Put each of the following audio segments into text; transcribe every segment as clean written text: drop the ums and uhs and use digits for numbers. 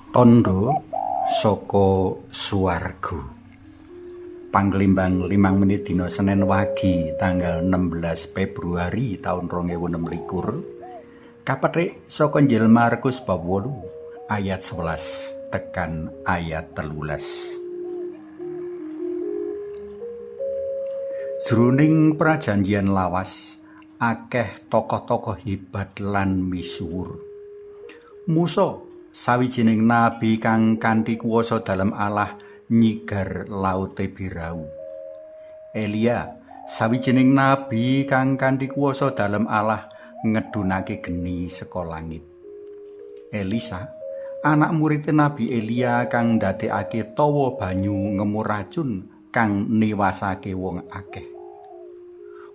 Tondo saka Suwarga. Panglimbang 5 menit dina Senin wagi tanggal 16 Februari taun 2026. Kapethik saka Injil Markus bab 8 ayat 11 tekan ayat 13. Jroning prajanjian lawas, akeh tokoh-tokoh hebat lan misuwur. Musa, sawijining nabi kang kanthi kuwasa dalem Allah nyigar laute Birau. Elia, sawijining nabi kang kanthi kuwasa dalem Allah ngedunake geni saka langit. Elisa, anak murid Nabi Elia kang ndadekake tawa banyu ngemur racun kang niwasake wong akeh.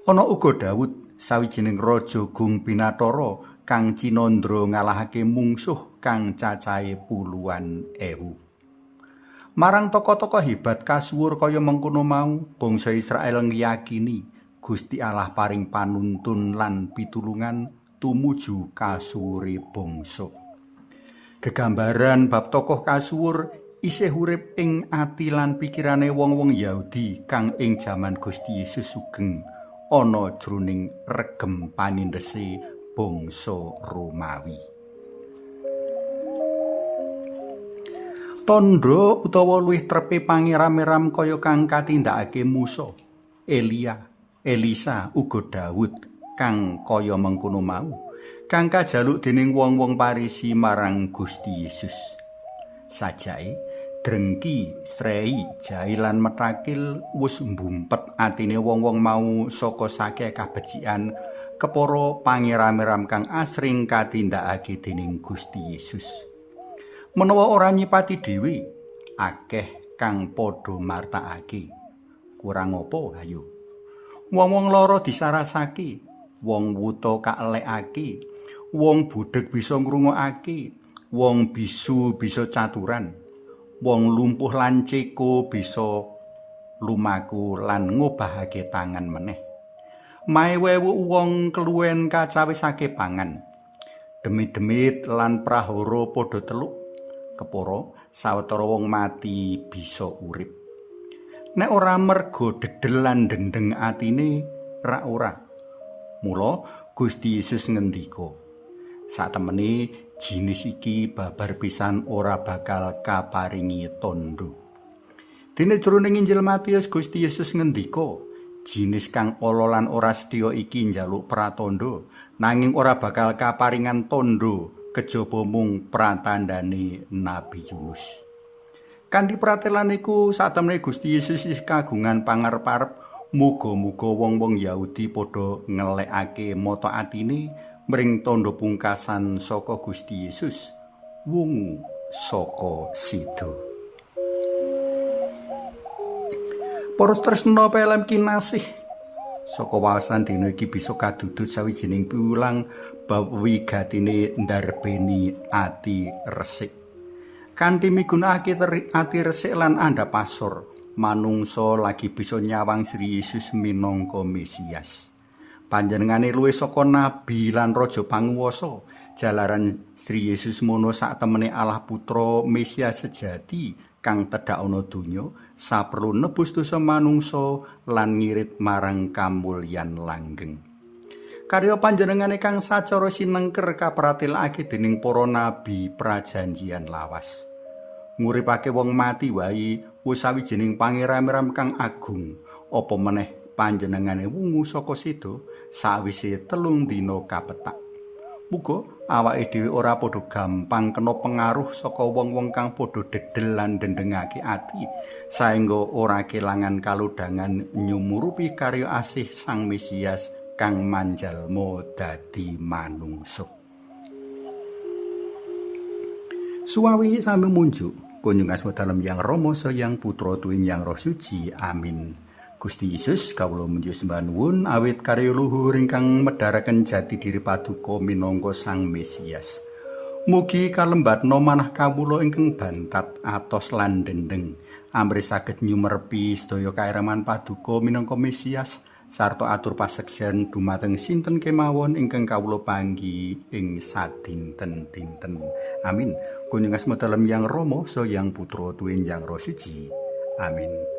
Ana uga Daud, sawijining raja gung Binathara kang cinandra ngalahake mungsuh kang cacahe puluhan ewu. Marang tokoh-tokoh hebat kasuwur kaya mengkono mau, bangsa Israel ngiyakini Gusti Allah paring panuntun lan pitulungan tumuju kasuwure bangsa. Gegambaran bab tokoh kasuwur isih urip ing ati lan pikirane wong-wong Yahudi kang ing jaman Gusti Yesus sugeng ana jroning regem panindhese bangsa Romawi. Tondo utawa luwih trepe pangeram-eram kaya kang katindakake Musa, Elia, Elisa uga Daud kang kaya mengkono mau, kang kajaluk dening wong-wong Parisi marang Gusti Yesus. Sajake drengki, srei, jahe lan metakil wis mbumpet atine wong-wong mau saka sakeh kabecikan kepara pangeram-eram kang asring katindakake dening Gusti Yesus. Menawa ora nyipati dhewe, akeh kang padha martakake. Kurang apa ayo? Wong-wong lara disarasake, wong wuta kalekake, wong budheg bisa ngrungokake, wong bisu bisa caturan, wong lumpuh lan ceko bisa lumaku lan ngobahake tangan meneh. Maewewu wong keluwen kacawisake pangan. Demit-demit lan prahara padha teluk. Kepara sawetara wong mati bisa urip. Nek ora merga dedel lan dendeng atine rak ora. Mula Gusti Yesus ngendika, satemene jinis iki babar pisan ora bakal kaparingi tondo. Dene jroning Injil Matius Gusti Yesus ngendika, jinis kang ala lan ora setya iki njaluk pratandha, nanging ora bakal kaparingan tondo kejaba mung pratandane Nabi Yunus. Kanthi pratelan iku satemene Gusti Yesus kagungan pangarep-arep muga-muga wong-wong Yahudi padha ngelekake mata atine mring tandha pungkasan saka Gusti Yesus wungu saka sida. Para tresna pelem kinasih, saka wawasan dina iki bisa kadudut sawijining piwulang bab wigatine ndarbeni ati resik. Kanthi migunakake ati resik lan andhap asor, manungsa lagi bisa nyawang Sri Yesus minangka Mesias. Panjenengane luwih saka nabi lan raja panguwasa, jalaran Sri Yesus mono saktemene Allah Putra Mesias sejati kang tedhak ana donya saperlu nebus dosa manungsa lan ngirit marang kamulyan langgeng. Karya panjenengane kang sacara sinengker kapratelake dening para nabi prajanjian lawas. Nguripake wong mati wae wis sawijining pangeram-eram kang agung, apa meneh panjenengane wungu saka sida sawise 3 dina kapetak. Muga awake dhewe ora padha gampang kena pengaruh saka wong-wong kang padha dedel lan dendengake ati, saengga ora kelangan kalodhangan nyumurupi karya asih Sang Mesias kang manjalma dadi manungsa. Suwawi sami munjuk, kunjung asma dalem Yang Rama Sang Putra Tuwin Yang Roh Suci. Amin. Gusti Yesus kawula munjuk sembah nuwun awit karya luhur ingkang medharaken jati diri paduka minangka Sang Mesias. Mugi kalembatna manah kawula ingkang bantat atos lan dendeng, amri saged nyumerepi sedaya kairaman paduka minangka Mesias sarta atur paseksyan dumateng sinten kemawon ingkang kawula panggi ing sadinten-dinten. Amin. Kunjungas dalem Yang Rama saha Yang Putra tuwin Yang Roh Suci. Amin.